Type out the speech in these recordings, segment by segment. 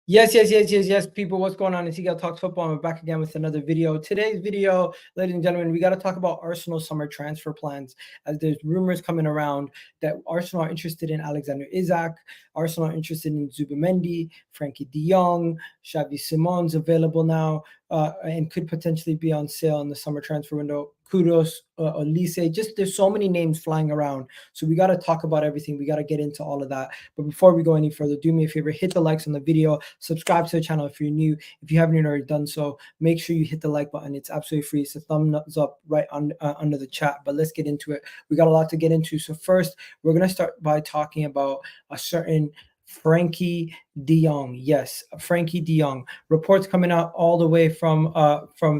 Yes, people. What's going on? It's Miguel Talks Football. We're back again with another video. Today's video, ladies and gentlemen, we got to talk about Arsenal summer transfer plans, as there's rumors coming around that Arsenal are interested in Alexander Isak, Arsenal are interested in Zubimendi, Frenkie de Jong, Xavi Simon's available now, and could potentially be on sale in the summer transfer window. Kudus, olise, just there's so many names flying around. So we got to talk about everything. We got to get into all of that. But before we go any further, do me a favor, hit the likes on the video, subscribe to the channel if you're new. If you haven't already done so, make sure you hit the like button. It's absolutely free. It's a thumbs up right under the chat. But let's get into it. We got a lot to get into. So first, we're going to start by talking about a certain Frenkie de Jong. Yes, Frenkie de Jong. Reports coming out all the way from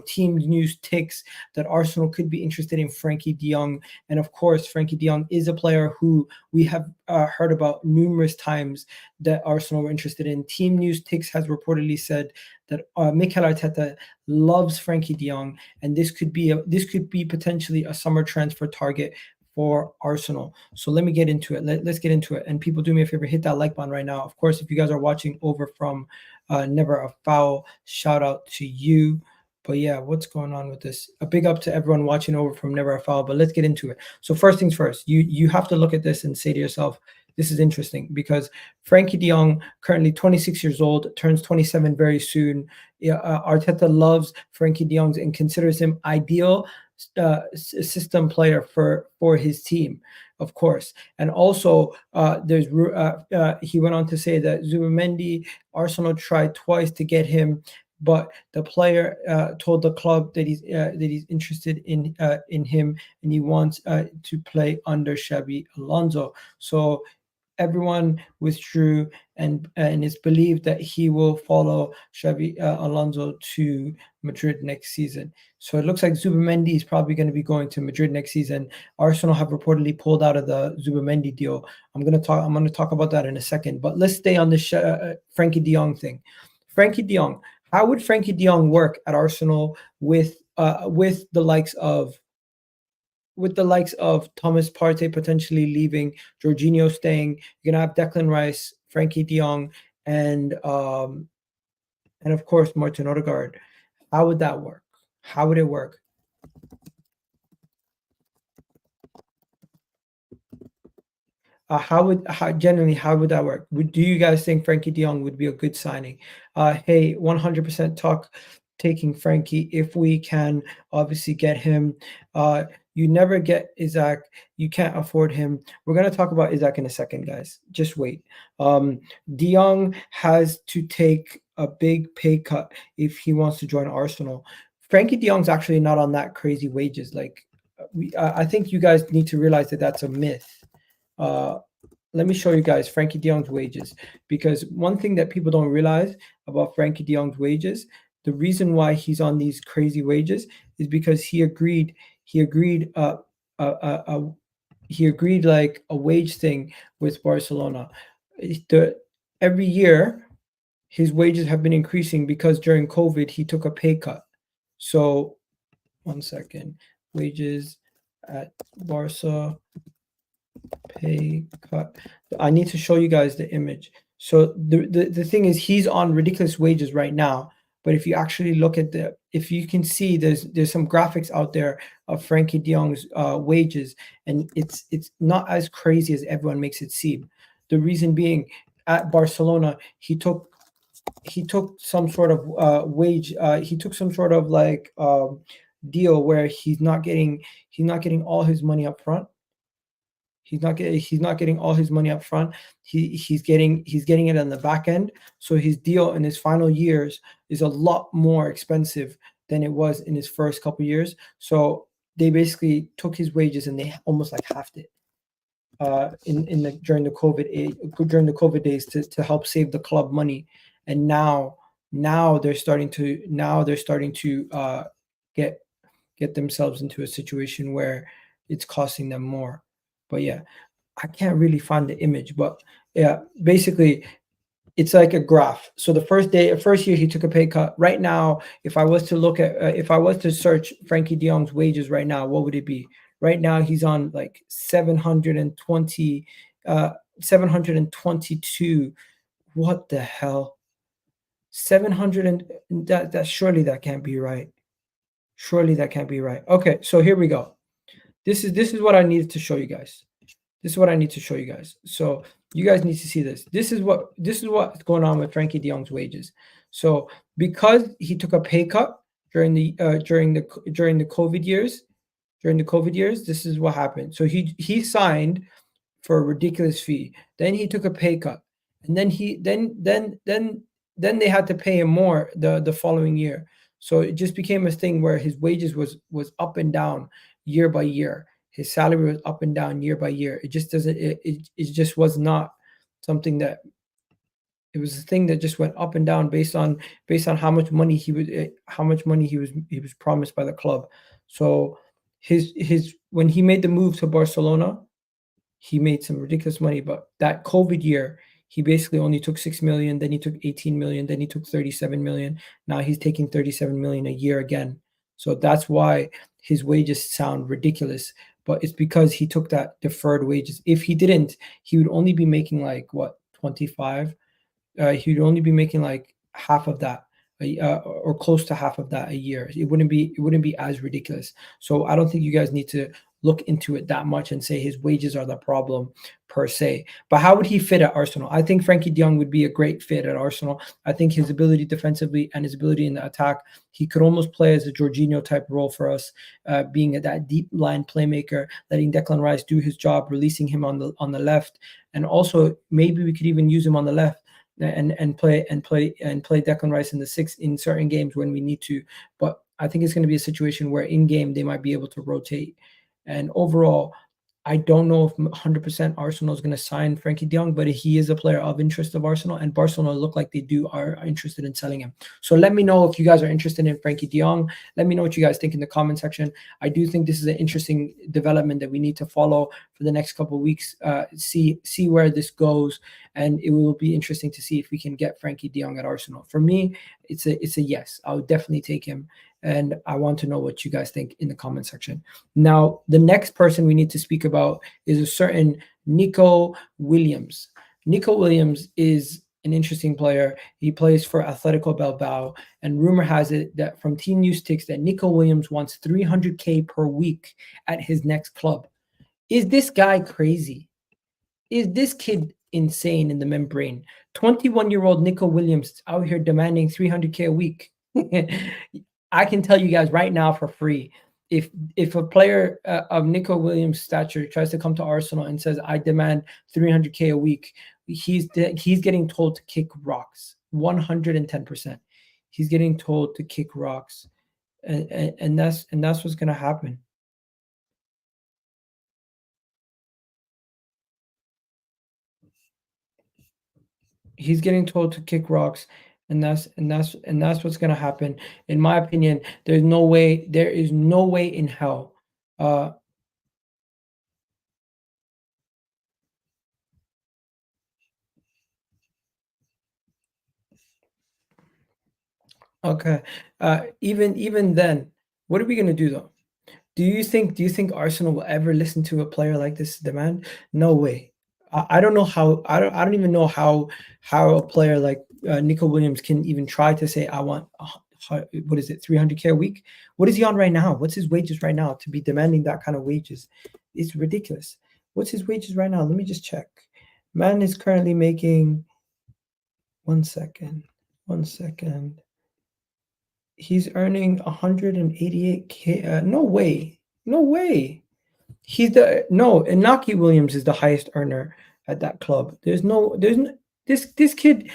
Team News Ticks that Arsenal could be interested in Frenkie de Jong. And of course, Frenkie de Jong is a player who we have heard about numerous times that Arsenal were interested in. Team News Ticks has reportedly said that Mikel Arteta loves Frenkie de Jong, and this could be potentially a summer transfer target for Arsenal. So let me get into it. Let's get into it. And people, do me a favor, hit that like button right now. Of course, if you guys are watching over from Never a Foul, shout out to you. But yeah, what's going on with this? A big up to everyone watching over from Never a Foul. But let's get into it. So first things first, you have to look at this and say to yourself, this is interesting, because Frenkie de Jong, currently 26 years old, turns 27 very soon. Arteta loves Frenkie de Jong and considers him ideal system player for his team, of course. And also he went on to say that Zubimendi, Arsenal tried twice to get him, but the player told the club that he's interested in him, and he wants to play under Xabi Alonso. So everyone withdrew, and it's believed that he will follow Xavi Alonso to Madrid next season. So it looks like Zubimendi is probably going to be going to Madrid next season. Arsenal have reportedly pulled out of the Zubimendi deal. I'm going to talk about that in a second. But let's stay on the Frenkie de Jong thing. Frenkie de Jong. How would Frenkie de Jong work at Arsenal with the likes of Thomas Partey potentially leaving, Jorginho staying? You're gonna have Declan Rice, Frenkie de Jong, and of course Martin Odegaard. How would that work? How would it work? How would that work? Do you guys think Frenkie de Jong would be a good signing? Hey, 100% taking Frenkie if we can obviously get him. You never get Isak. You can't afford him. We're going to talk about Isak in a second, guys. Just wait. De Jong has to take a big pay cut if he wants to join Arsenal. Frenkie de Jong's actually not on that crazy wages. Like, I think you guys need to realize that that's a myth. Let me show you guys Frenkie de Jong's wages, because one thing that people don't realize about Frenkie de Jong's wages, the reason why he's on these crazy wages is because he agreed like a wage thing with Barcelona. Every year his wages have been increasing because during COVID he took a pay cut. So 1 second, wages at Barca, pay cut. I need to show you guys the image. So the thing is, he's on ridiculous wages right now. But if you actually look at if you can see, there's some graphics out there of Frenkie de Jong's wages, and it's not as crazy as everyone makes it seem. The reason being, at Barcelona, he took some sort of wage. He took some sort of like deal where he's not getting all his money up front. He's not getting all his money up front. He's getting it on the back end. So his deal in his final years is a lot more expensive than it was in his first couple of years. So they basically took his wages and they almost like halved it during the COVID days to help save the club money. And now they're starting to get themselves into a situation where it's costing them more. But yeah, I can't really find the image, but yeah, basically it's like a graph. So the first year he took a pay cut. Right now, if I was to search Frenkie de Jong's wages right now, what would it be? Right now he's on like 722. What the hell? 700 and that surely that can't be right. Surely that can't be right. Okay, so here we go. This is what I needed to show you guys. This is what I need to show you guys. So you guys need to see this. This is what's going on with Frenkie de Jong's wages. So because he took a pay cut during the COVID years, this is what happened. So he signed for a ridiculous fee. Then he took a pay cut, and then they had to pay him more the following year. So it just became a thing where his wages was up and down year by year. His salary was up and down year by year. It just doesn't. It just was not something that. It was a thing that just went up and down based on how much money he was promised by the club. So his when he made the move to Barcelona, he made some ridiculous money. But that COVID year, he basically only took 6 million. Then he took 18 million. Then he took 37 million. Now he's taking 37 million a year again. So that's why his wages sound ridiculous. But it's because he took that deferred wages. If he didn't, he would only be making like what 25. He would only be making like half of that, or close to half of that a year. It wouldn't be as ridiculous. So I don't think you guys need to look into it that much and say his wages are the problem per se. But how would he fit at Arsenal? I think Frenkie de Jong would be a great fit at Arsenal. I think his ability defensively and his ability in the attack, he could almost play as a Jorginho type role for us, being that deep line playmaker, letting Declan Rice do his job, releasing him on the left, and also maybe we could even use him on the left and play Declan Rice in the six in certain games when we need to. But I think it's going to be a situation where in game they might be able to rotate. And overall, I don't know if 100% Arsenal is going to sign Frenkie de Jong, but he is a player of interest of Arsenal, and Barcelona look like they are interested in selling him. So let me know if you guys are interested in Frenkie de Jong. Let me know what you guys think in the comment section. I do think this is an interesting development that we need to follow for the next couple of weeks. See where this goes, and it will be interesting to see if we can get Frenkie de Jong at Arsenal. For me, it's a yes. I would definitely take him. And I want to know what you guys think in the comment section. Now, the next person we need to speak about is a certain Nico Williams. Nico Williams is an interesting player. He plays for Atletico Bilbao, and rumor has it that from Team News Ticks that Nico Williams wants 300K per week at his next club. Is this guy crazy? Is this kid insane in the membrane? 21-year-old Nico Williams is out here demanding 300K a week. I can tell you guys right now for free, if a player of Nico Williams' stature tries to come to Arsenal and says, I demand 300K a week, he's getting told to kick rocks, 110%. He's getting told to kick rocks, and that's what's going to happen. He's getting told to kick rocks. And that's what's gonna happen. In my opinion, there is no way in hell. Okay. Even then, what are we gonna do though? Do you think Arsenal will ever listen to a player like this demand? No way. I don't know how. I don't even know how a player like Nico Williams can even try to say I want what is it 300K a week? What is he on right now? What's his wages right now to be demanding that kind of wages? It's ridiculous. What's his wages right now? Let me just check. Man is currently making 1 second. He's earning 188K. No way. Inaki Williams is the highest earner at that club. This kid,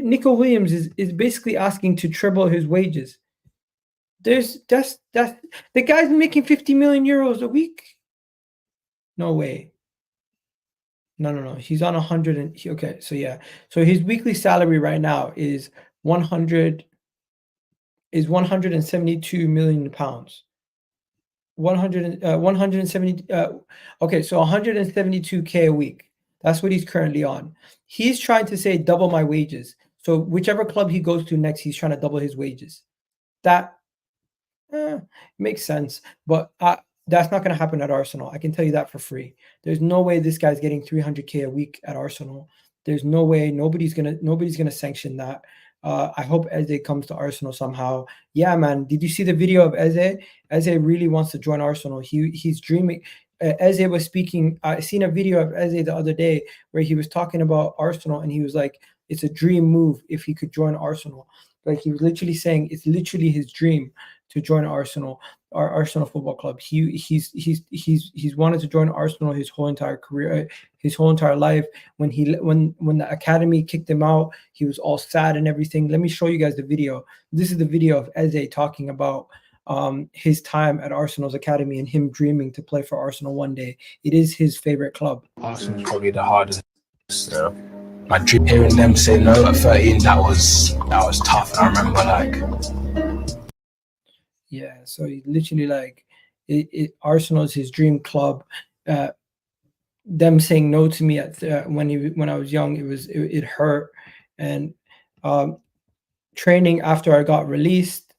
Nico Williams is basically asking to triple his wages. The guy's making 50 million euros a week. No way. No. He's on 100 okay, so yeah. So his weekly salary right now is 172 million pounds. 170 okay, so 172K a week. That's what he's currently on. He's trying to say double my wages. So whichever club he goes to next, he's trying to double his wages. That makes sense, but that's not going to happen at Arsenal. I can tell you that for free. There's no way this guy's getting 300K a week at Arsenal. There's no way. Nobody's gonna sanction that. I hope Eze comes to Arsenal somehow. Yeah, man. Did you see the video of Eze? Eze really wants to join Arsenal. He's dreaming. Eze was speaking. I seen a video of Eze the other day where he was talking about Arsenal, and he was like, "It's a dream move if he could join Arsenal." Like, he was literally saying it's literally his dream to join Arsenal, our Arsenal Football Club. He's wanted to join Arsenal his whole entire career, his whole entire life. When the academy kicked him out, he was all sad and everything. Let me show you guys the video. This is the video of Eze talking about his time at Arsenal's academy and him dreaming to play for Arsenal one day. It is his favorite club. Arsenal's probably the hardest. My dream, hearing them say no at 13, that was tough. And I remember, like, yeah, so he literally, like, Arsenal is his dream club. Them saying no to me at when I was young, it hurt. And training after I got released,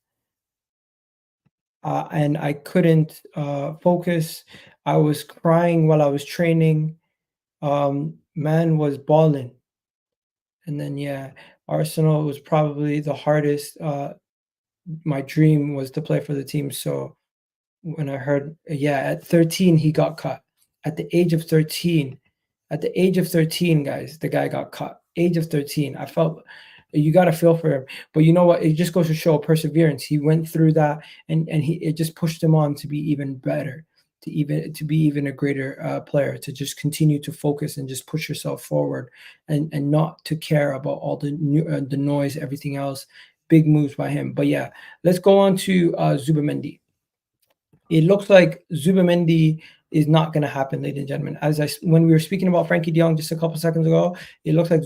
and I couldn't focus. I was crying while I was training. Man was balling. And then, yeah, Arsenal was probably the hardest. My dream was to play for the team. So when I heard, yeah, at 13, he got cut. At the age of 13, guys, the guy got cut. Age of 13. I felt, you got to feel for him. But you know what? It just goes to show perseverance. He went through that, and it just pushed him on to be even better, to be even a greater player, to just continue to focus and just push yourself forward, and not to care about all the noise, everything else. Big moves by him. But yeah, let's go on to Zubimendi. It looks like Zubimendi is not going to happen, ladies and gentlemen. When we were speaking about Frenkie de Jong just a couple seconds ago, it looks like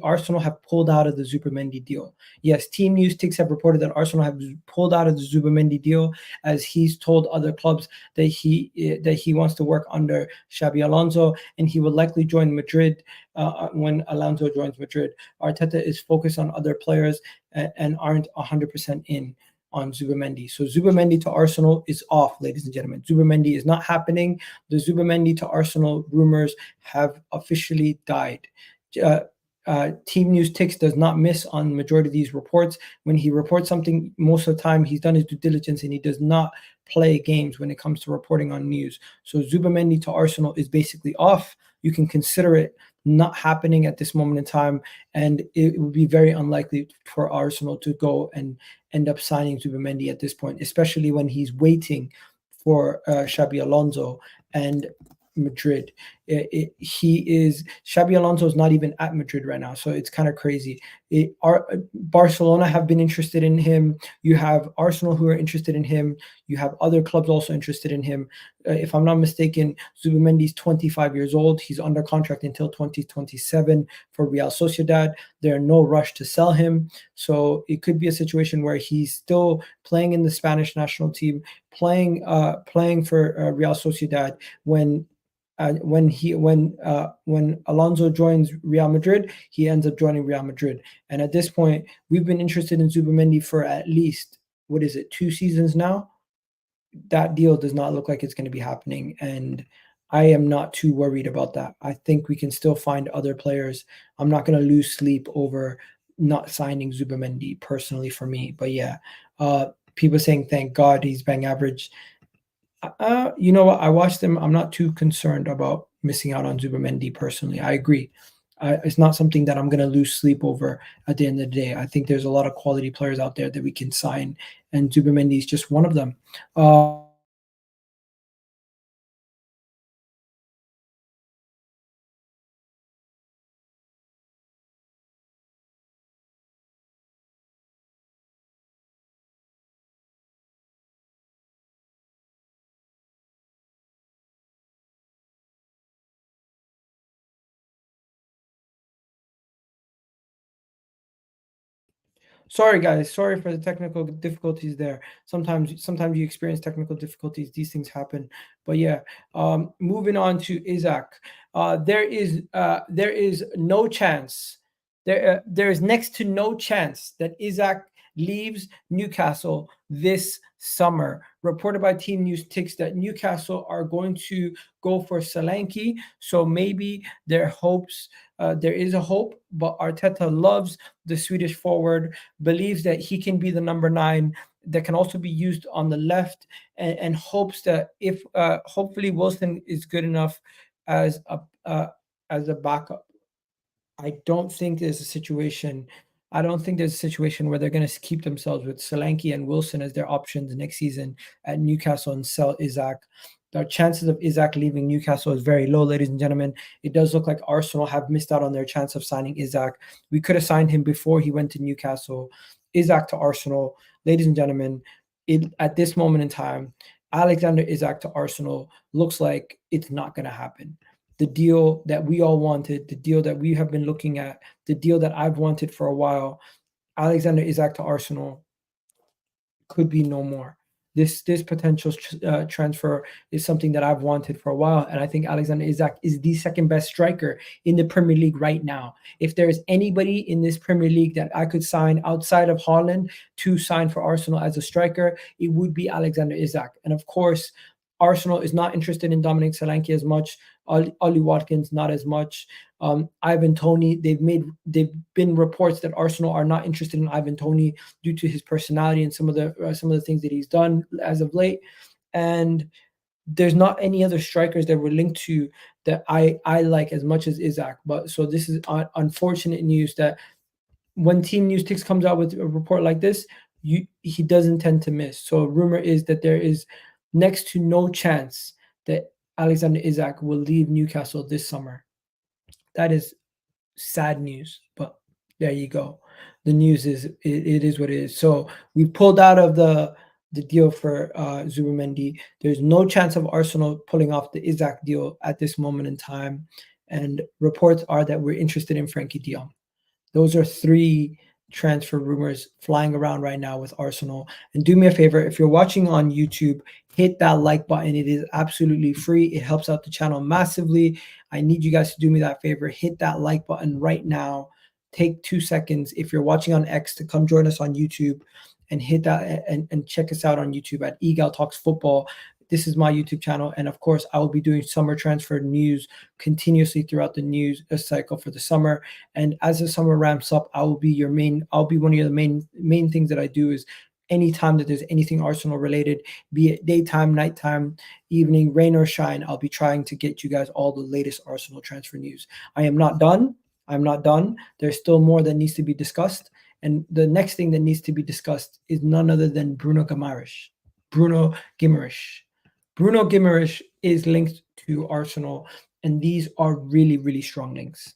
Arsenal have pulled out of the Zubimendi deal. Yes, Team News Ticks have reported that Arsenal have pulled out of the Zubimendi deal, as he's told other clubs that he wants to work under Xabi Alonso, and he will likely join Madrid when Alonso joins Madrid. Arteta is focused on other players and aren't 100% in on Zubimendi. So Zubimendi to Arsenal is off, ladies and gentlemen. Zubimendi is not happening. The Zubimendi to Arsenal rumors have officially died. Team News Ticks does not miss on majority of these reports. When he reports something, most of the time he's done his due diligence, and he does not play games when it comes to reporting on news. So Zubimendi to Arsenal is basically off. You can consider it not happening at this moment in time, and it would be very unlikely for Arsenal to go and end up signing Zubimendi at this point, especially when he's waiting for Xabi Alonso and Madrid. Xabi Alonso is not even at Madrid right now, so it's kind of crazy. Barcelona have been interested in him. You have Arsenal who are interested in him. You have other clubs also interested in him. If I'm not mistaken, Zubimendi's 25 years old. He's under contract until 2027 for Real Sociedad. They're in no rush to sell him, so it could be a situation where he's still playing in the Spanish national team, playing for Real Sociedad when Alonso joins Real Madrid, he ends up joining Real Madrid. And at this point, we've been interested in Zubimendi for at least, 2 seasons now. That deal does not look like it's going to be happening, and I am not too worried about that. I think we can still find other players. I'm not going to lose sleep over not signing Zubimendi personally for me. But yeah, people saying thank God he's bang average. You know what? I watched him. I'm not too concerned about missing out on Zubimendi personally. I agree. It's not something that I'm going to lose sleep over at the end of the day. I think there's a lot of quality players out there that we can sign, and Zubimendi is just one of them. Sorry, guys. Sorry for the technical difficulties there. Sometimes you experience technical difficulties. These things happen. But yeah, moving on to Isak. There is no chance. There is next to no chance that Isak leaves Newcastle this summer. Reported by Team News Ticks that Newcastle are going to go for Solanke. So maybe there is a hope, but Arteta loves the Swedish forward, believes that he can be the number 9 that can also be used on the left, and hopes that if hopefully Wilson is good enough as a backup. I don't think there's a situation where they're going to keep themselves with Solanke and Wilson as their options next season at Newcastle and sell Isak. The chances of Isak leaving Newcastle is very low, ladies and gentlemen. It does look like Arsenal have missed out on their chance of signing Isak. We could have signed him before he went to Newcastle. Isak to Arsenal, ladies and gentlemen, at this moment in time, Alexander Isak to Arsenal looks like it's not going to happen. The deal that we all wanted, the deal that we have been looking at, the deal that I've wanted for a while, Alexander Isak to Arsenal could be no more. This potential transfer is something that I've wanted for a while, and I think Alexander Isak is the second best striker in the Premier League right now. If there is anybody in this Premier League that I could sign outside of Haaland to sign for Arsenal as a striker, it would be Alexander Isak. And of course, Arsenal is not interested in Dominic Solanke as much. Ollie Watkins not as much. Ivan Toney, they've been reports that Arsenal are not interested in Ivan Toney due to his personality and some of the things that he's done as of late. And there's not any other strikers that we're linked to that I like as much as Isak. But so this is unfortunate news that when Team News Ticks comes out with a report like this, he doesn't tend to miss. So a rumor is that there is next to no chance that Alexander Isak will leave Newcastle this summer. That is sad news, but there you go. The news is it is what it is. So we pulled out of the deal for Zubimendi. There's no chance of Arsenal pulling off the Isak deal at this moment in time. And reports are that we're interested in Frenkie de Jong. Those are 3 transfer rumors flying around right now with Arsenal. And do me a favor, if you're watching on YouTube, hit that like button. It is absolutely free. It helps out the channel massively. I need you guys to do me that favor. Hit that like button right now. Take 2 seconds if you're watching on X to come join us on YouTube and hit that and check us out on YouTube at Egal Talks Football. This is my YouTube channel, and of course, I will be doing summer transfer news continuously throughout the news cycle for the summer. And as the summer ramps up, I'll be one of the main things that I do is anytime that there's anything Arsenal related, be it daytime, nighttime, evening, rain or shine, I'll be trying to get you guys all the latest Arsenal transfer news. I am not done. I'm not done. There's still more that needs to be discussed. And the next thing that needs to be discussed is none other than Bruno Guimaraes. Bruno Guimaraes is linked to Arsenal, and these are really, really strong links.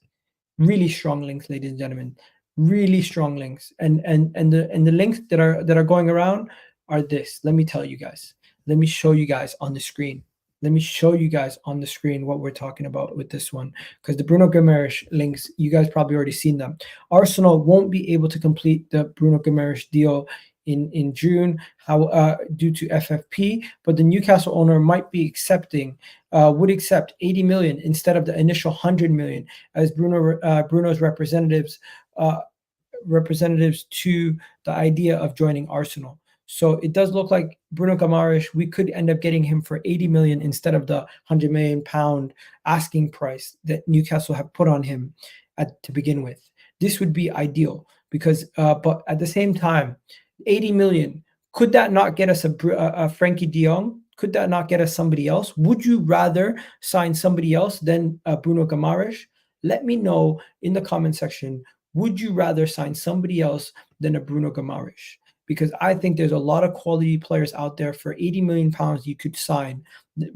Really strong links, ladies and gentlemen. Really strong links. And the links that are going around are this. Let me tell you guys. Let me show you guys on the screen. Let me show you guys on the screen what we're talking about with this one, because the Bruno Guimaraes links, you guys probably already seen them. Arsenal won't be able to complete the Bruno Guimaraes deal in June due to FFP, but the Newcastle owner might be would accept 80 million instead of the initial 100 million as Bruno's representatives to the idea of joining Arsenal. So it does look like Bruno Guimaraes, we could end up getting him for 80 million instead of the 100 million pound asking price that Newcastle have put on him to begin with. This would be ideal because, but at the same time, 80 million, could that not get us a Frenkie de Jong? Could that not get us somebody else? Would you rather sign somebody else than Bruno Guimaraes? Let me know in the comment section. Would you rather sign somebody else than a Bruno Guimaraes? Because I think there's a lot of quality players out there for 80 million pounds you could sign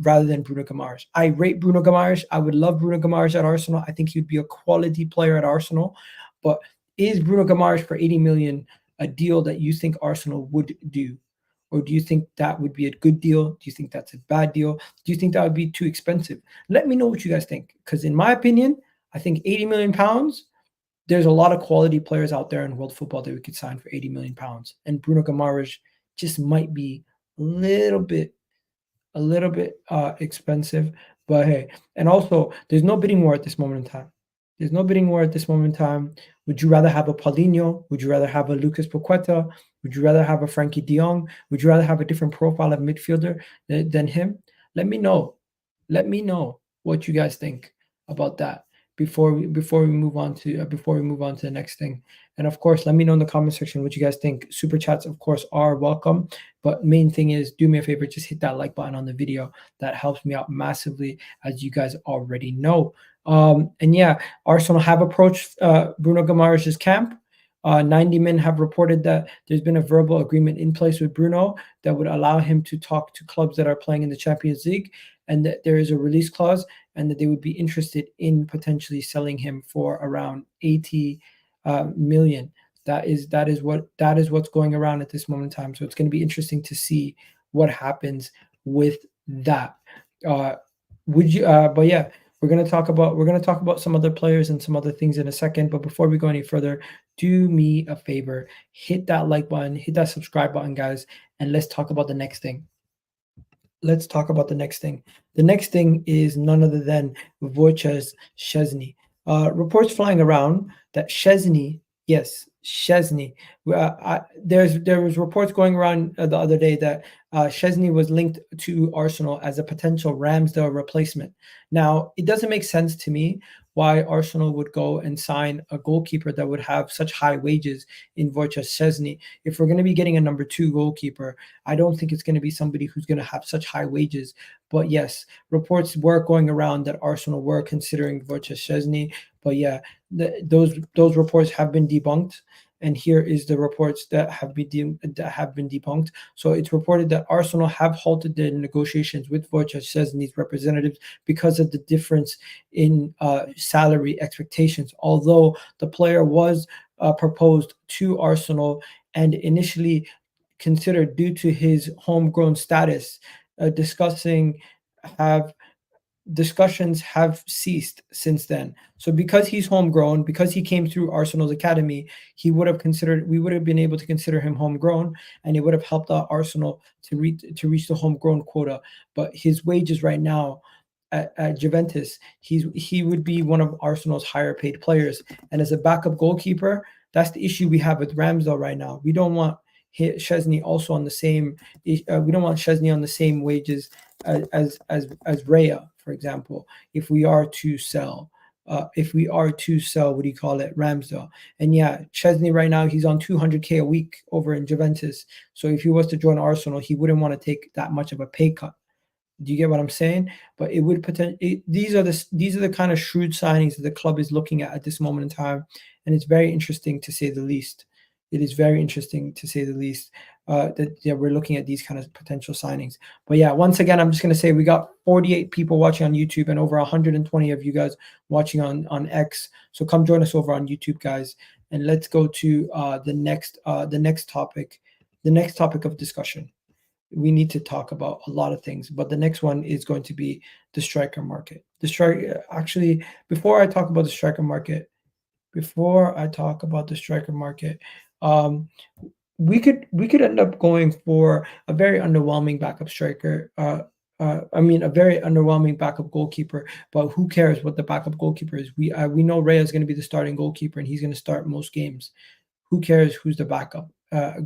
rather than Bruno Guimaraes. I rate Bruno Guimaraes. I would love Bruno Guimaraes at Arsenal. I think he'd be a quality player at Arsenal. But is Bruno Guimaraes for 80 million a deal that you think Arsenal would do? Or do you think that would be a good deal? Do you think that's a bad deal? Do you think that would be too expensive? Let me know what you guys think. Because in my opinion, I think 80 million pounds, there's a lot of quality players out there in world football that we could sign for 80 million pounds. And Bruno Guimaraes just might be a little bit expensive. But hey, and also there's no bidding war at this moment in time. There's no bidding war at this moment in time. Would you rather have a Paulinho? Would you rather have a Lucas Paqueta? Would you rather have a Frenkie de Jong? Would you rather have a different profile of midfielder than him? Let me know. Let me know what you guys think about that before we move on to the next thing. And of course, let me know in the comment section what you guys think. Super chats, of course, are welcome, but main thing is, do me a favor, just hit that like button on the video. That helps me out massively, as you guys already know. And yeah, Arsenal have approached Bruno Guimaraes' camp. 90 men have reported that there's been a verbal agreement in place with Bruno that would allow him to talk to clubs that are playing in the Champions League, and that there is a release clause, and that they would be interested in potentially selling him for around 80 million. That is what's going around at this moment in time. So it's going to be interesting to see what happens with that. But yeah, we're going to talk about some other players and some other things in a second. But before we go any further, do me a favor, hit that like button, hit that subscribe button, guys, and let's talk about the next thing. Let's talk about the next thing. The next thing is none other than Wojciech Szczesny. Reports flying around that Szczesny, yes, Szczesny. There was reports going around the other day that Szczesny was linked to Arsenal as a potential Ramsdale replacement. Now, it doesn't make sense to me why Arsenal would go and sign a goalkeeper that would have such high wages in Wojciech Szczesny. If we're going to be getting a number 2 goalkeeper, I don't think it's going to be somebody who's going to have such high wages. But yes, reports were going around that Arsenal were considering Wojciech Szczesny. But yeah, those reports have been debunked. And here is the reports that have been debunked. So it's reported that Arsenal have halted their negotiations with Wojciech Szczesny's representatives because of the difference in salary expectations. Although the player was proposed to Arsenal and initially considered due to his homegrown status, discussions have ceased since then. So because he's homegrown, because he came through Arsenal's academy, we would have been able to consider him homegrown, and it would have helped out Arsenal to reach the homegrown quota. But his wages right now at Juventus, he would be one of Arsenal's higher paid players. And as a backup goalkeeper, that's the issue we have with Ramsdale right now. We don't want Szczesny also on the same. We don't want Szczesny on the same wages as Raya, for example. If we are to sell, Ramsdale. And yeah, Szczesny right now, he's on 200K a week over in Juventus. So if he was to join Arsenal, he wouldn't want to take that much of a pay cut. Do you get what I'm saying? But it would these are the kind of shrewd signings that the club is looking at this moment in time, and it's very interesting to say the least. It is very interesting to say the least that we're looking at these kind of potential signings. But yeah, once again, I'm just going to say we got 48 people watching on YouTube and over 120 of you guys watching on X. So come join us over on YouTube, guys. And let's go to the next topic of discussion. We need to talk about a lot of things, but the next one is going to be the striker market. Actually, before I talk about the striker market, we could end up going for a very underwhelming backup striker. A very underwhelming backup goalkeeper. But who cares what the backup goalkeeper is? We know Raya is going to be the starting goalkeeper, and he's going to start most games. Who cares who's the backup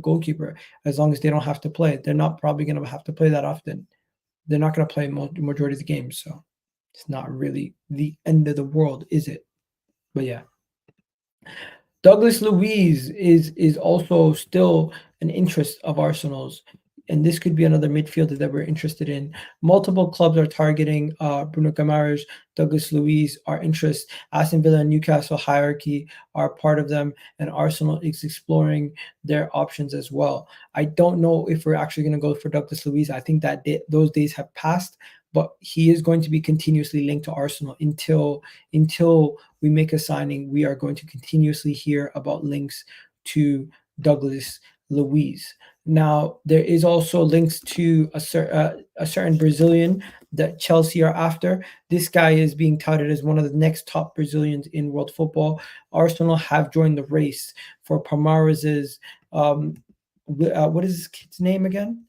goalkeeper? As long as they don't have to play, they're not probably going to have to play that often. They're not going to play majority of the games, so it's not really the end of the world, is it? But yeah. Douglas Luiz is also still an interest of Arsenal's, and this could be another midfielder that we're interested in. Multiple clubs are targeting Bruno Guimaraes, Douglas Luiz. Our interest, Aston Villa and Newcastle hierarchy are part of them, and Arsenal is exploring their options as well. I don't know if we're actually going to go for Douglas Luiz. I think that those days have passed, but he is going to be continuously linked to Arsenal until we make a signing. We are going to continuously hear about links to Douglas Luiz. Now, there is also links to a certain Brazilian that Chelsea are after. This guy is being touted as one of the next top Brazilians in world football. Arsenal have joined the race for Palmeiras', what is this kid's name again?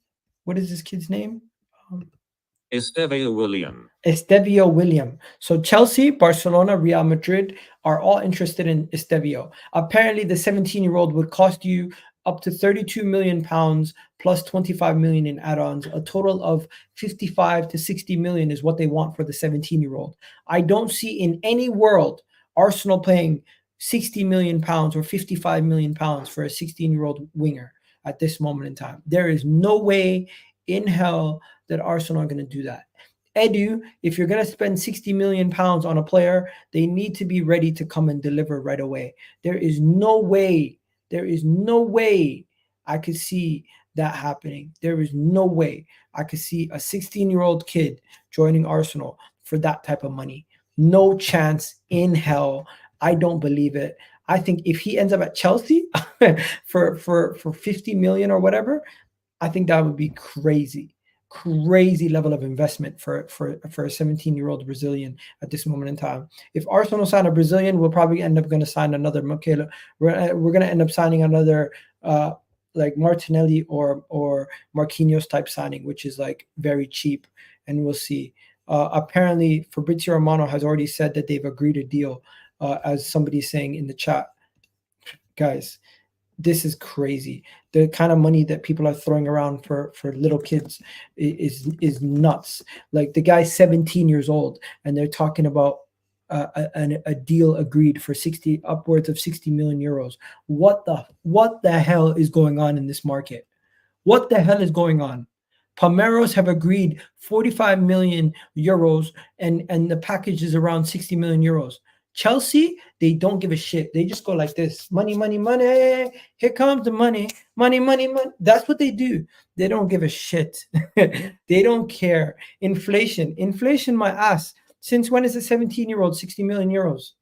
Estêvão Willian. Estêvão Willian. So Chelsea, Barcelona, Real Madrid are all interested in Estêvão. Apparently, the 17-year-old would cost you up to 32 million pounds plus 25 million in add-ons. A total of 55 to 60 million is what they want for the 17-year-old. I don't see in any world Arsenal paying 60 million pounds or 55 million pounds for a 16-year-old winger at this moment in time. There is no way in hell that Arsenal are going to do that. Edu, if you're going to spend 60 million pounds on a player, they need to be ready to come and deliver right away. There is no way I could see that happening. There is no way I could see a 16-year-old kid joining Arsenal for that type of money. No chance in hell. I don't believe it. I think if he ends up at Chelsea for 50 million or whatever, I think that would be crazy level of investment for a 17-year-old Brazilian at this moment in time. If Arsenal sign a Brazilian, we'll probably end up going to sign another Mikel. We're going to end up signing another like Martinelli or Marquinhos type signing, which is like very cheap, and we'll see. Apparently, Fabrizio Romano has already said that they've agreed a deal, as somebody's saying in the chat. Guys, this is crazy. The kind of money that people are throwing around for little kids is nuts. Like the guy's 17 years old, and they're talking about a deal agreed for upwards of 60 million euros. What the hell is going on in this market? What the hell is going on? Palmeiras have agreed 45 million euros, and the package is around 60 million euros. Chelsea, they don't give a shit. They just go like this. Money, money, money. Here comes the money. Money, money, money. That's what they do. They don't give a shit. They don't care. Inflation my ass. Since when is a 17-year-old 60 million euros?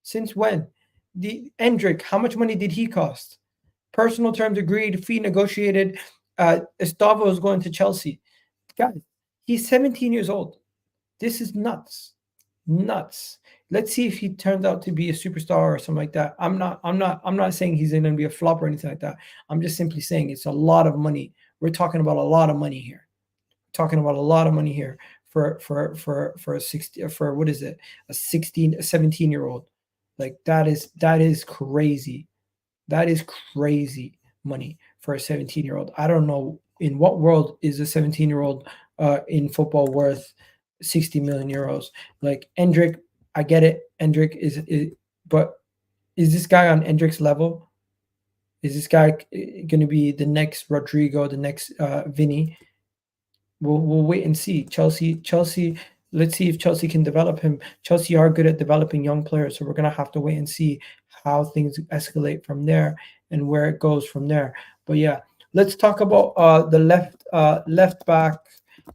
Since when? The Endrick, how much money did he cost? Personal terms agreed, fee negotiated. Estêvão is going to Chelsea. Guys, he's 17 years old. This is nuts. Let's see if he turns out to be a superstar or something like that. I'm not saying he's going to be a flop or anything like that. I'm just simply saying it's a lot of money. We're talking about a lot of money here. For a 17-year-old. Like that is crazy. That is crazy money for a 17-year-old. I don't know in what world is a 17-year-old in football worth 60 million euros. Like Endrick, I get it. Endrick is but is this guy on Endrick's level? Is this guy going to be the next Rodrigo, the next Vinny? We'll wait and see. Chelsea. Let's see if Chelsea can develop him. Chelsea are good at developing young players, so we're going to have to wait and see how things escalate from there and where it goes from there. But yeah, let's talk about the left back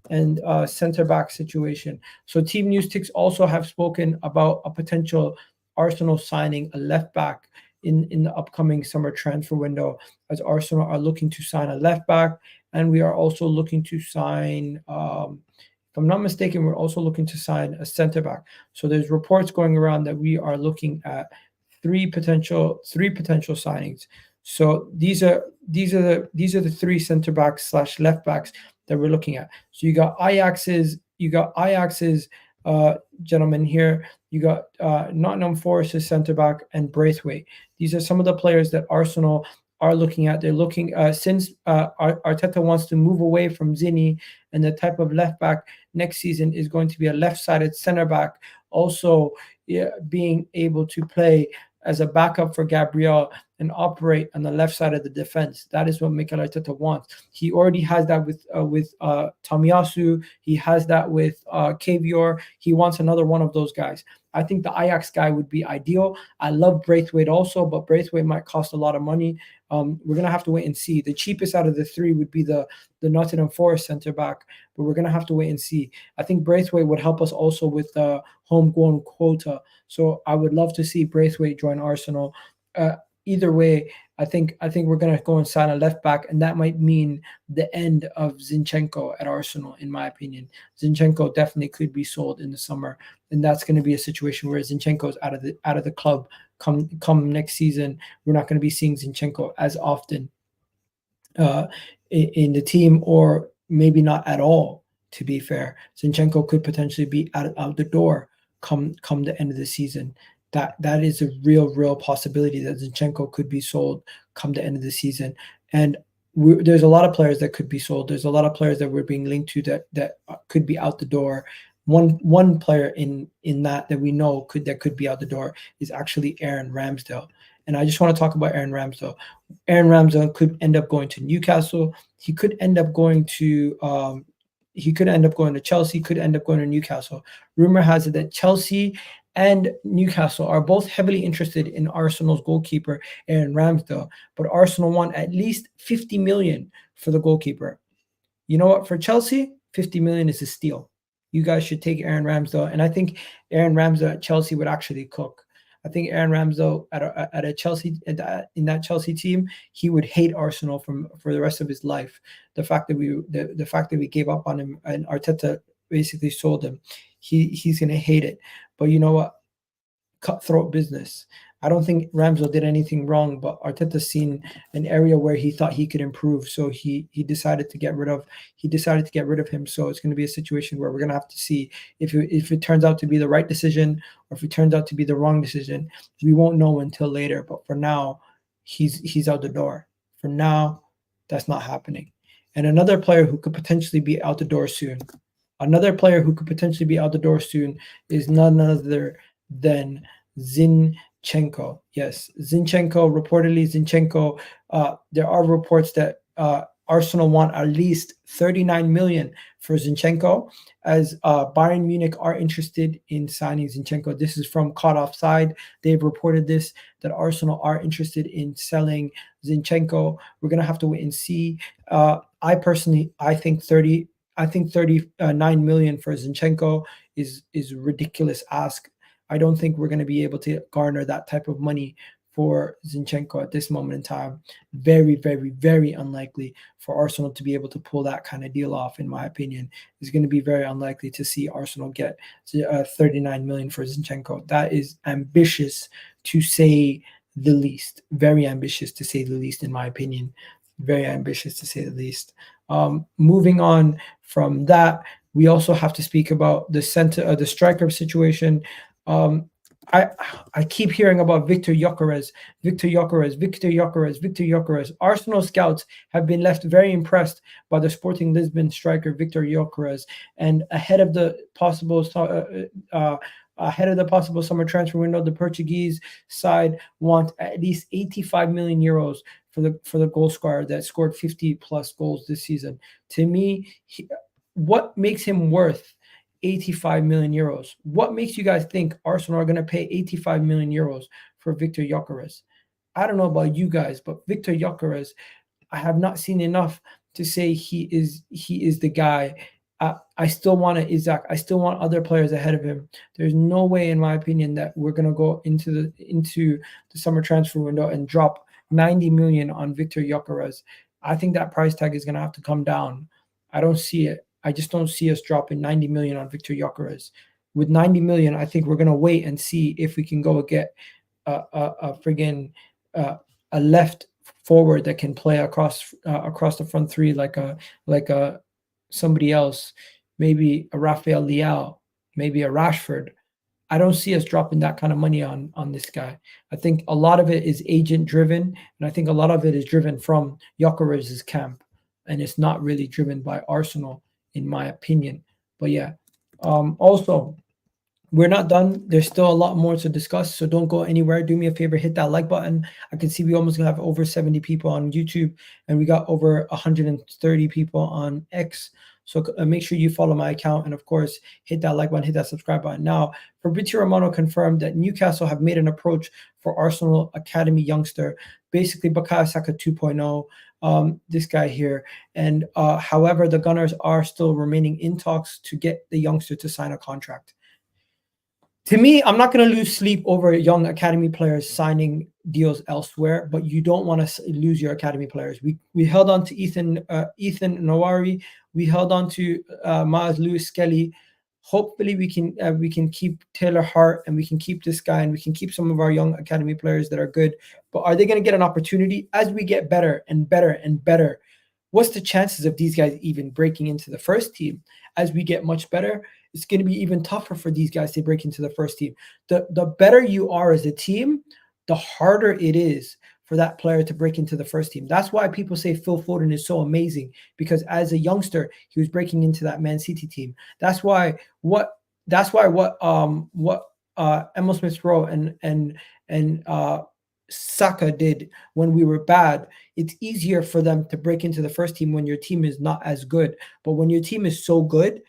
and center back situation. So Team News Ticks also have spoken about a potential Arsenal signing a left back in the upcoming summer transfer window, as Arsenal are looking to sign a left back, and we are also looking to sign, if I'm not mistaken, we're also looking to sign a center back. So there's reports going around that we are looking at three potential signings. So these are the three center backs / left backs that we're looking at. So you got Ajax's gentleman here. You got Nottingham Forest's center back and Braithwaite. These are some of the players that Arsenal are looking at. They're looking since Arteta wants to move away from Zini, and the type of left back next season is going to be a left-sided center back, also being able to play as a backup for Gabriel and operate on the left side of the defense. That is what Mikel Arteta wants. He already has that with Tomiyasu. He has that with Kavior. He wants another one of those guys. I think the Ajax guy would be ideal. I love Braithwaite also, but Braithwaite might cost a lot of money. We're going to have to wait and see. The cheapest out of the three would be the Nottingham Forest center back, but we're going to have to wait and see. I think Braithwaite would help us also with the homegrown quota. So I would love to see Braithwaite join Arsenal. Either way, I think we're going to go and sign a left back, and that might mean the end of Zinchenko at Arsenal, in my opinion. Zinchenko definitely could be sold in the summer, and that's going to be a situation where Zinchenko is out of the club come next season. We're not going to be seeing Zinchenko as often in the team, or maybe not at all to be fair. Zinchenko could potentially be out the door come the end of the season. That is a real possibility that Zinchenko could be sold come the end of the season. And there's a lot of players that could be sold. There's a lot of players that we're being linked to that could be out the door. One player in that we know could be out the door is actually Aaron Ramsdale. And I just want to talk about Aaron Ramsdale. Aaron Ramsdale could end up going to Newcastle. He could end up going to Chelsea, could end up going to Newcastle. Rumor has it that Chelsea and Newcastle are both heavily interested in Arsenal's goalkeeper, Aaron Ramsdale, but Arsenal want at least 50 million for the goalkeeper. You know what? For Chelsea, 50 million is a steal. You guys should take Aaron Ramsdale, and I think Aaron Ramsdale at Chelsea would actually cook. I think Aaron Ramsdale at a Chelsea in that Chelsea team, he would hate Arsenal for the rest of his life. The fact that we gave up on him and Arteta basically sold him, he's gonna hate it. But you know what? Cutthroat business. I don't think Ramsdale did anything wrong, but Arteta's seen an area where he thought he could improve, so he decided to get rid of him. So it's going to be a situation where we're going to have to see if it turns out to be the right decision or if it turns out to be the wrong decision. We won't know until later. But for now, he's out the door. For now, that's not happening. And another player who could potentially be out the door soon. Is none other than Zinchenko. Yes, Zinchenko. Reportedly, Zinchenko. There are reports that Arsenal want at least 39 million for Zinchenko, as Bayern Munich are interested in signing Zinchenko. This is from Caught Offside. They've reported this, that Arsenal are interested in selling Zinchenko. We're gonna have to wait and see. I think 39 million for Zinchenko is a ridiculous ask. I don't think we're going to be able to garner that type of money for Zinchenko at this moment in time. Very, very, very unlikely for Arsenal to be able to pull that kind of deal off, in my opinion. It's going to be very unlikely to see Arsenal get 39 million for Zinchenko. That is ambitious, to say the least. Very ambitious, to say the least, in my opinion. Very ambitious, to say the least. Moving on from that, we also have to speak about the striker situation. I keep hearing about Viktor Gyökeres. Arsenal scouts have been left very impressed by the Sporting Lisbon striker Viktor Gyökeres, and ahead of the possible summer transfer window, the Portuguese side want at least 85 million euros for the goal scorer that scored 50 plus goals this season. To me, what makes him worth 85 million euros? What makes you guys think Arsenal are going to pay 85 million euros for Viktor Gyökeres? I don't know about you guys, but Viktor Gyökeres, I have not seen enough to say he is the guy. I still want an Isak. I still want other players ahead of him. There's no way, in my opinion, that we're going to go into the summer transfer window and drop 90 million on Viktor Gyökeres. I think that price tag is going to have to come down. I don't see it. I just don't see us dropping 90 million on Viktor Gyökeres. With 90 million, I think we're going to wait and see if we can go get a left forward that can play across the front three like a somebody else, maybe a Rafael Leao, maybe a Rashford. I don't see us dropping that kind of money on this guy. I think a lot of it is agent driven, and I think a lot of it is driven from Gyökeres' camp, and it's not really driven by Arsenal, in my opinion. But yeah, also, we're not done. There's still a lot more to discuss, so don't go anywhere. Do me a favor, hit that like button. I can see we almost have over 70 people on YouTube, and we got over 130 people on X. So make sure you follow my account, and of course, hit that like button, hit that subscribe button. Now, Fabrizio Romano confirmed that Newcastle have made an approach for Arsenal Academy youngster, basically Bukayo Saka 2.0, this guy here. And however, the Gunners are still remaining in talks to get the youngster to sign a contract. To me, I'm not going to lose sleep over young academy players signing deals elsewhere, but you don't want to lose your academy players. We held on to Ethan Nowari. We held on to Miles Lewis-Skelly. Hopefully, we can keep Taylor Hart, and we can keep this guy, and we can keep some of our young academy players that are good. But are they going to get an opportunity? As we get better and better and better, what's the chances of these guys even breaking into the first team? As we get much better, it's going to be even tougher for these guys to break into the first team. The better you are as a team, the harder it is for that player to break into the first team. That's why people say Phil Foden is so amazing, because as a youngster, he was breaking into that Man City team. That's why what Emil Smith Rowe and Saka did when we were bad. It's easier for them to break into the first team when your team is not as good. But when your team is so good,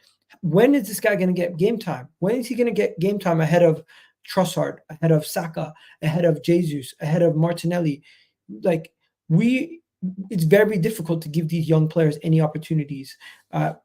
when is this guy going to get game time? When is he going to get game time ahead of Trossard, ahead of Saka, ahead of Jesus, ahead of Martinelli? Like, it's very difficult to give these young players any opportunities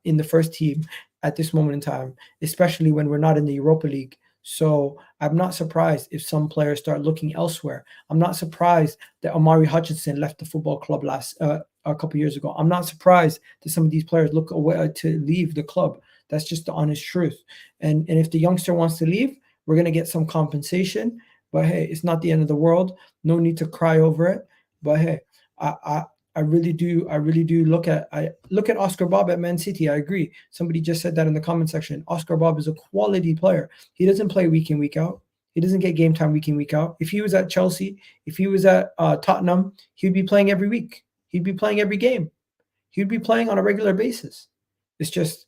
in the first team at this moment in time, especially when we're not in the Europa League. So I'm not surprised if some players start looking elsewhere. I'm not surprised that Omari Hutchinson left the football club a couple years ago. I'm not surprised that some of these players look away to leave the club. That's just the honest truth. And if the youngster wants to leave, we're going to get some compensation. But hey, it's not the end of the world. No need to cry over it. But hey, I really do look at Oscar Bob at Man City. I agree. Somebody just said that in the comment section. Oscar Bob is a quality player. He doesn't play week in, week out. He doesn't get game time week in, week out. If he was at Chelsea, if he was at Tottenham, he'd be playing every week. He'd be playing every game. He'd be playing on a regular basis. It's just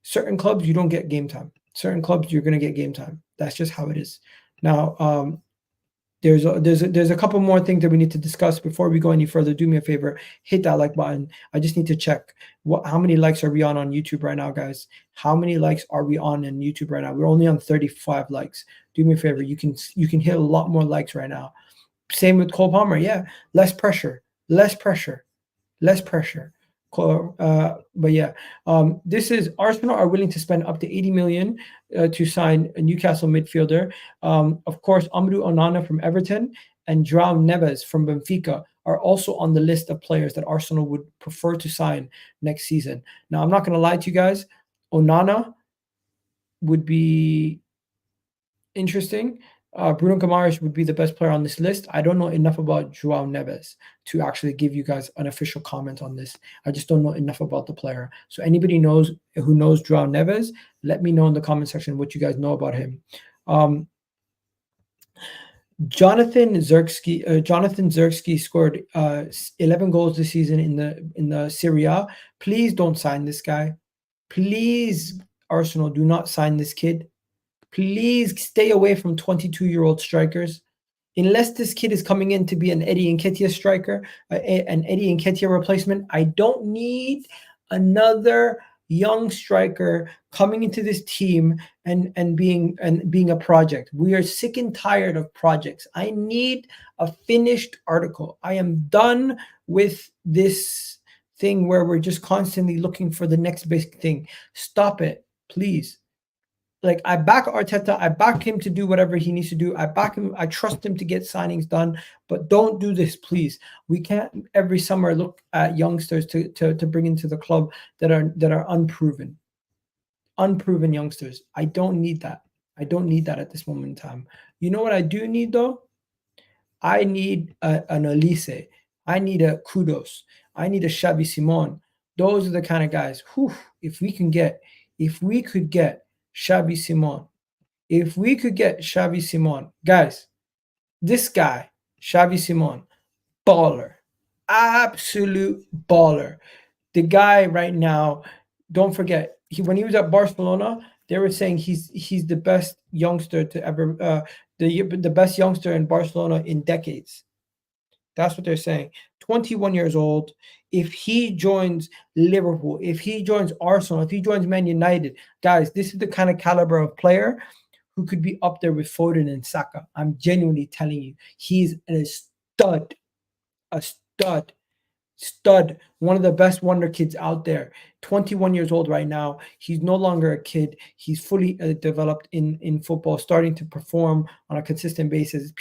certain clubs you don't get game time. Certain clubs you're going to get game time. That's just how it is. Now, there's a couple more things that we need to discuss before we go any further. Do me a favor, hit that like button. I just need to check how many likes are we on YouTube right now, guys? How many likes are we on in YouTube right now? We're only on 35 likes. Do me a favor, you can hit a lot more likes right now. Same with Cole Palmer. Yeah, less pressure. But yeah, this is Arsenal are willing to spend up to 80 million to sign a Newcastle midfielder. Of course, Amadou Onana from Everton and João Neves from Benfica are also on the list of players that Arsenal would prefer to sign next season. Now, I'm not going to lie to you guys. Onana would be interesting. Bruno Guimaraes would be the best player on this list. I don't know enough about João Neves to actually give you guys an official comment on this. I just don't know enough about the player. So anybody who knows João Neves, let me know in the comment section what you guys know about him. Jonathan Zirkzee scored 11 goals this season in the Serie A. Please don't sign this guy. Please, Arsenal, do not sign this kid. Please stay away from 22-year-old strikers. Unless this kid is coming in to be an Eddie Nketiah striker, an Eddie Nketiah replacement, I don't need another young striker coming into this team and being a project. We are sick and tired of projects. I need a finished article. I am done with this thing where we're just constantly looking for the next big thing. Stop it, please. Like, I back Arteta. I back him to do whatever he needs to do. I back him. I trust him to get signings done. But don't do this, please. We can't every summer look at youngsters to bring into the club that are unproven. Unproven youngsters. I don't need that. I don't need that at this moment in time. You know what I do need, though? I need an Olise. I need a Kudus. I need a Xavi Simon. Those are the kind of guys. Whew, if we could get Xavi Simon. If we could get Xavi Simon, guys, this guy, Xavi Simon, baller, absolute baller. The guy right now, don't forget, when he was at Barcelona, they were saying he's the best youngster to ever, the best youngster in Barcelona in decades. That's what they're saying. 21 years old. If he joins Liverpool, if he joins Arsenal, if he joins Man United, guys, this is the kind of caliber of player who could be up there with Foden and Saka. I'm genuinely telling you, he's a stud, one of the best wonder kids out there. 21 years old right now. He's no longer a kid. He's fully developed in football, starting to perform on a consistent basis.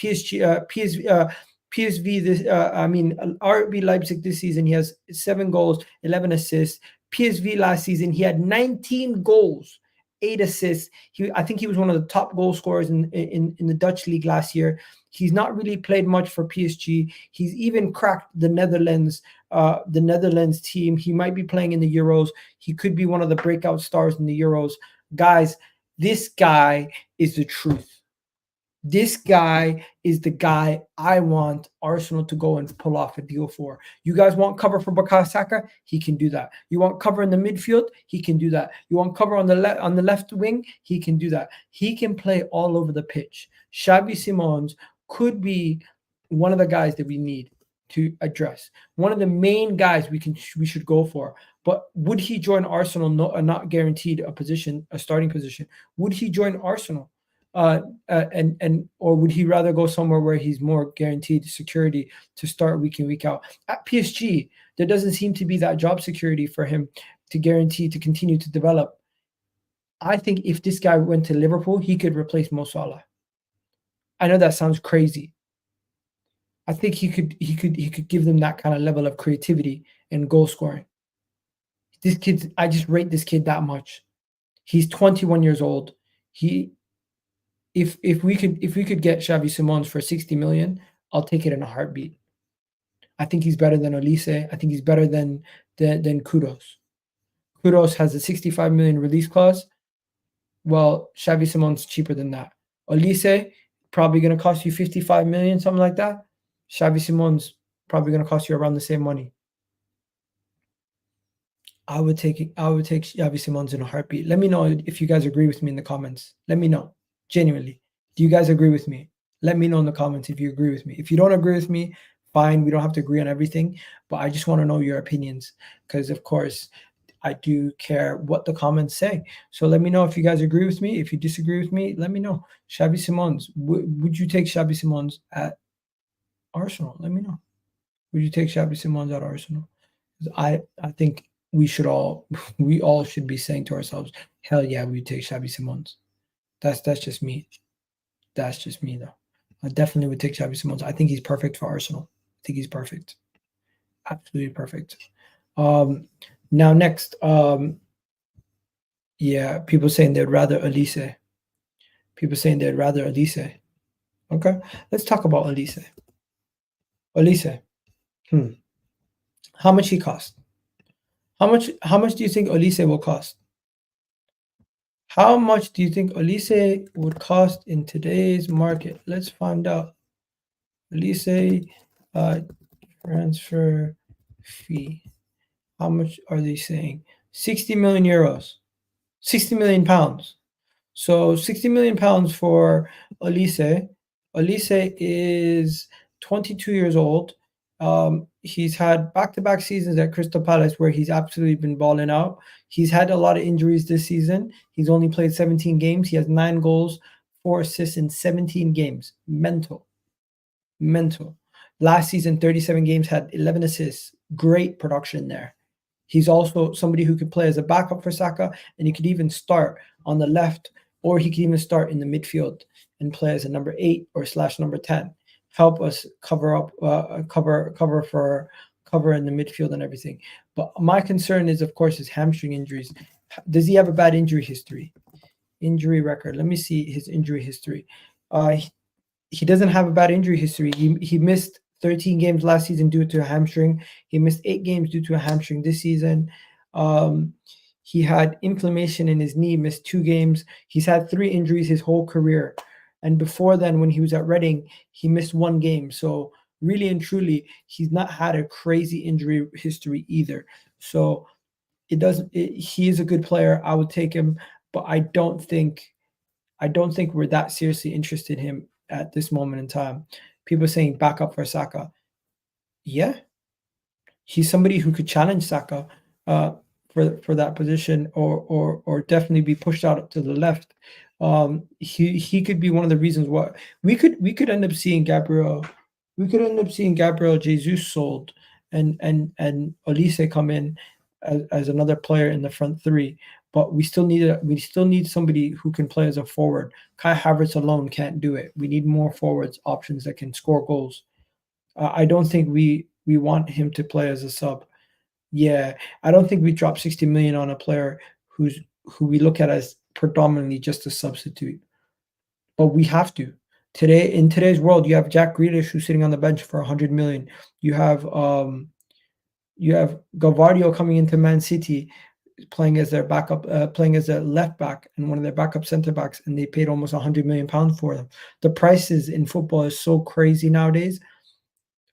RB Leipzig this season, he has 7 goals, 11 assists. PSV last season, he had 19 goals 8 assists. I think he was one of the top goal scorers in the Dutch league last year. He's not really played much for PSG. He's even cracked the Netherlands team. He might be playing in the Euros. He could be one of the breakout stars in the Euros. Guys, this guy is the truth. This guy is the guy I want Arsenal to go and pull off a deal for. You guys want cover for Bukayo Saka? He can do that. You want cover in the midfield? He can do that. You want cover on the left wing? He can do that. He can play all over the pitch. Xavi Simons could be one of the guys that we need to address. One of the main guys we should go for. But would he join Arsenal? Not guaranteed a starting position. Would he join Arsenal? Or would he rather go somewhere where he's more guaranteed security to start week in, week out? At PSG, there doesn't seem to be that job security for him to guarantee to continue to develop. I think if this guy went to Liverpool, he could replace Mo Salah. I know that sounds crazy. I think he could give them that kind of level of creativity and goal scoring. I just rate this kid that much. He's 21 years old. If we could get Xavi Simons for 60 million, I'll take it in a heartbeat. I think he's better than Olise. I think he's better than Kudus. Kudus has a 65 million release clause. Well, Xavi Simons is cheaper than that. Olise probably going to cost you 55 million, something like that. Xavi Simons probably going to cost you around the same money. I would take Xavi Simons in a heartbeat. Let me know if you guys agree with me in the comments. Let me know. Genuinely, do you guys agree with me? Let me know in the comments if you agree with me. If you don't agree with me, fine. We don't have to agree on everything, but I just want to know your opinions because, of course, I do care what the comments say. So let me know if you guys agree with me. If you disagree with me, let me know. Xavi Simons, would you take Xavi Simons at Arsenal? Let me know. Would you take Xavi Simons at Arsenal? I think we all should be saying to ourselves, hell yeah, we would take Xavi Simons. That's just me. That's just me, though. I definitely would take Xavi Simons. I think he's perfect for Arsenal. I think he's perfect. Absolutely perfect. Now next, yeah, people saying they'd rather Olise. People saying they'd rather Olise. Okay, let's talk about Olise. Olise. How much he cost? How much do you think Olise will cost? How much do you think Olise would cost in today's market? Let's find out. Olise transfer fee. How much are they saying? 60 million euros. 60 million pounds. So 60 million pounds for Olise. Olise is 22 years old. He's had back-to-back seasons at Crystal Palace where he's absolutely been balling out. He's had a lot of injuries this season. He's only played 17 games. He has 9 goals, 4 assists in 17 games. Mental. Last season, 37 games, had 11 assists. Great production there. He's also somebody who could play as a backup for Saka, and he could even start on the left, or he could even start in the midfield and play as a number 8 or / number 10. Help us cover in the midfield and everything. But my concern is, of course, his hamstring injuries. Does he have a bad injury history? Injury record. Let me see his injury history. He doesn't have a bad injury history. He missed 13 games last season due to a hamstring. He missed 8 games due to a hamstring this season. He had inflammation in his knee, missed 2 games. He's had 3 injuries his whole career. And before then, when he was at Reading, he missed 1 game. So really and truly, he's not had a crazy injury history either. So he is a good player. I would take him, but I don't think we're that seriously interested in him at this moment in time. People are saying backup for Saka. Yeah. He's somebody who could challenge Saka for that position or definitely be pushed out to the left. He could be one of the reasons why we could end up seeing Gabriel Jesus sold and Olise come in as another player in the front 3. But we still need somebody who can play as a forward. Kai Havertz alone can't do it. We need more forwards options that can score goals. I don't think we want him to play as a sub. Yeah, I don't think we drop 60 million on a player who we look at as predominantly just a substitute. But we have to. In today's world, you have Jack Grealish who's sitting on the bench for 100 million. You have Gavardio coming into Man City, playing as their backup, playing as a left back and one of their backup center backs, and they paid almost 100 million pounds for them. The prices in football is so crazy nowadays.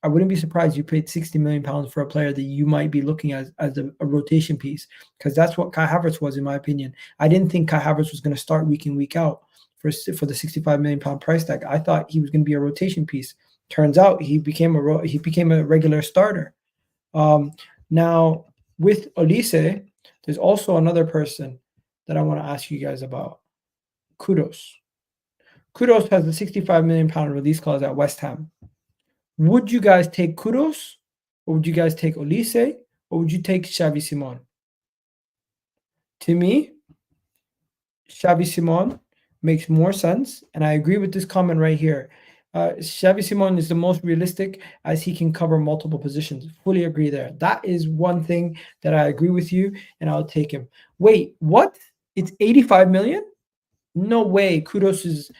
I wouldn't be surprised you paid 60 million pounds for a player that you might be looking at as a rotation piece, because that's what Kai Havertz was, in my opinion. I didn't think Kai Havertz was going to start week in, week out for the 65 million pound price tag. I thought he was going to be a rotation piece. Turns out he became a regular starter. Now with Olise, there's also another person that I want to ask you guys about. Kudus. Kudus has the 65 million pound release clause at West Ham. Would you guys take Kudus, or would you guys take Olise, or would you take Xavi Simon? To me, Xavi Simon makes more sense, and I agree with this comment right here. Xavi Simon is the most realistic, as he can cover multiple positions. Fully agree there. That is one thing that I agree with you, and I'll take him. Wait, what? It's 85 million? No way. Kudus's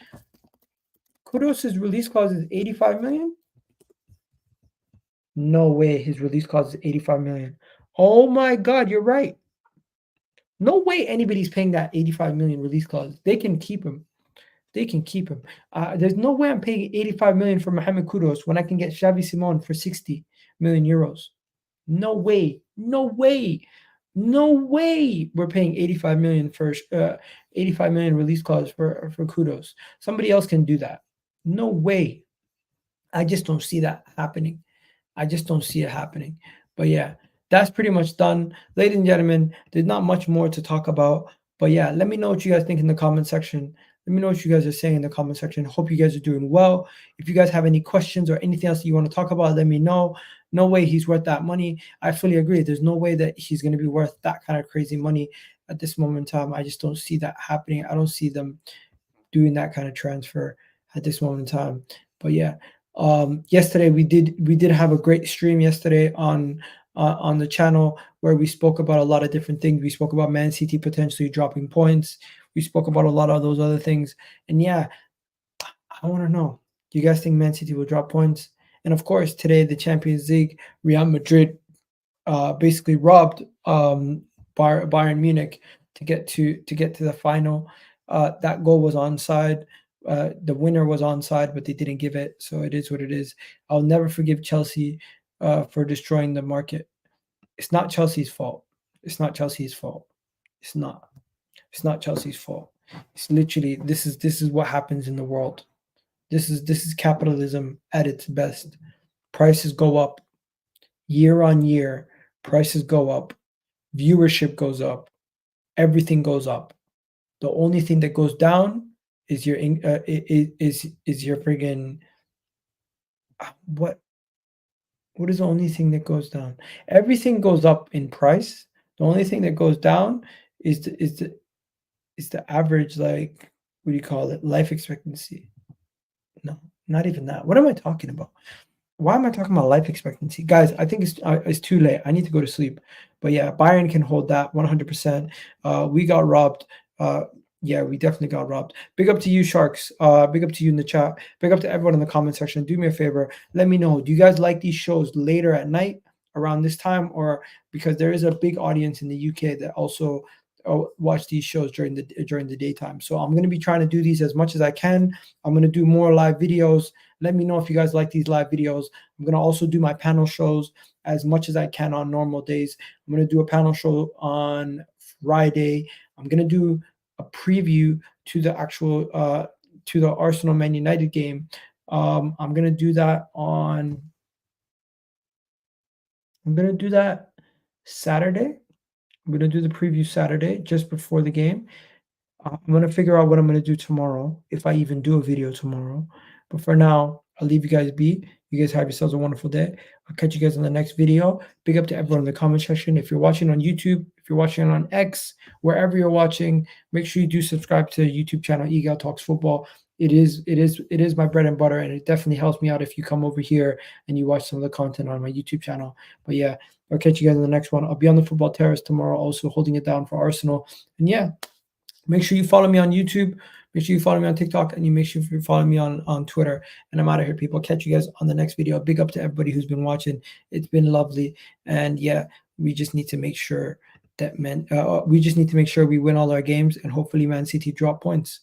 release clause is 85 million? No way his release clause is 85 million. Oh my God, you're right. No way anybody's paying that 85 million release clause. They can keep him. They can keep him. There's no way I'm paying 85 million for Mohamed Kudus when I can get Xavi Simon for 60 million euros. No way. No way. No way we're paying 85 million for 85 million release clause for Kudus. Somebody else can do that. No way. I just don't see that happening. I just don't see it happening. But yeah, that's pretty much done. Ladies and gentlemen, there's not much more to talk about. But yeah, let me know what you guys think in the comment section. Let me know what you guys are saying in the comment section. Hope you guys are doing well. If you guys have any questions or anything else that you want to talk about, let me know. No way he's worth that money. I fully agree. There's no way that he's going to be worth that kind of crazy money at this moment in time. I just don't see that happening. I don't see them doing that kind of transfer at this moment in time. But yeah, yesterday we did have a great stream yesterday on the channel where we spoke about a lot of different things. We spoke about Man City potentially dropping points. We spoke about a lot of those other things. And yeah, I want to know, do you guys think Man City will drop points? And of course, today the Champions League, Real Madrid basically robbed Bayern Munich to get to the final. That goal was onside. The winner was onside, but they didn't give it. So it is what it is. I'll never forgive Chelsea for destroying the market. It's not Chelsea's fault. It's not Chelsea's fault. It's not. It's not Chelsea's fault. It's literally, this is what happens in the world. This is capitalism at its best. Prices go up year on year. Prices go up. Viewership goes up. Everything goes up. The only thing that goes down is your friggin' what is the only thing that goes down? Everything goes up in price. The only thing that goes down is the average, like, what do you call it? Life expectancy. No, not even that. What am I talking about? Why am I talking about life expectancy? Guys, I think it's too late. I need to go to sleep. But yeah, Bayern can hold that 100%. We got robbed. Yeah, we definitely got robbed. Big up to you, Sharks. Big up to you in the chat. Big up to everyone in the comment section. Do me a favor. Let me know. Do you guys like these shows later at night around this time? Or because there is a big audience in the UK that also watch these shows during the daytime. So I'm going to be trying to do these as much as I can. I'm going to do more live videos. Let me know if you guys like these live videos. I'm going to also do my panel shows as much as I can on normal days. I'm going to do a panel show on Friday. I'm going to do a preview to the actual to the Arsenal Man United game. I'm going to do that Saturday. I'm going to do the preview Saturday, just before the game. I'm going to figure out what I'm going to do tomorrow, if I even do a video tomorrow. But for now, I'll leave you guys be. You guys have yourselves a wonderful day. I'll catch you guys in the next video. Big up to everyone in the comment section. If you're watching on YouTube, if you're watching on X, wherever you're watching, make sure you do subscribe to the YouTube channel, Egal Talks Football. It is my bread and butter, and it definitely helps me out if you come over here and you watch some of the content on my YouTube channel. But yeah, I'll catch you guys in the next one. I'll be on the football terrace tomorrow, also holding it down for Arsenal. And yeah, Make sure you follow me on YouTube. Make sure you follow me on TikTok, and you make sure you follow me on Twitter. And I'm out of here, people. Catch you guys on the next video. Big up to everybody who's been watching. It's been lovely. And yeah, we just need to make sure that we win all our games, and hopefully Man City drop points.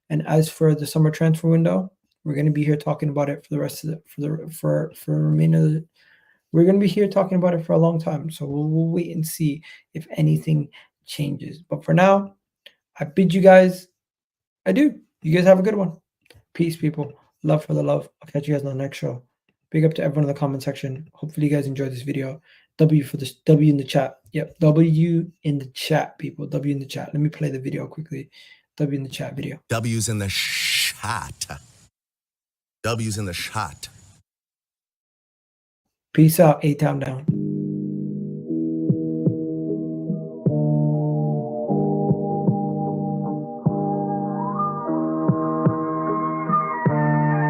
And as for the summer transfer window, we're going to be here talking about it for the rest of we're going to be here talking about it for a long time. So we'll wait and see if anything changes. But for now, I bid you guys adieu. You guys have a good one. Peace, people. Love for the love. I'll catch you guys on the next show. Big up to everyone in the comment section. Hopefully you guys enjoyed this video. W for this. W in the chat. Yep. W in the chat, people. W in the chat. Let me play the video quickly. W in the chat video. W's in the shot. W's in the shot. Peace out. A-Town down.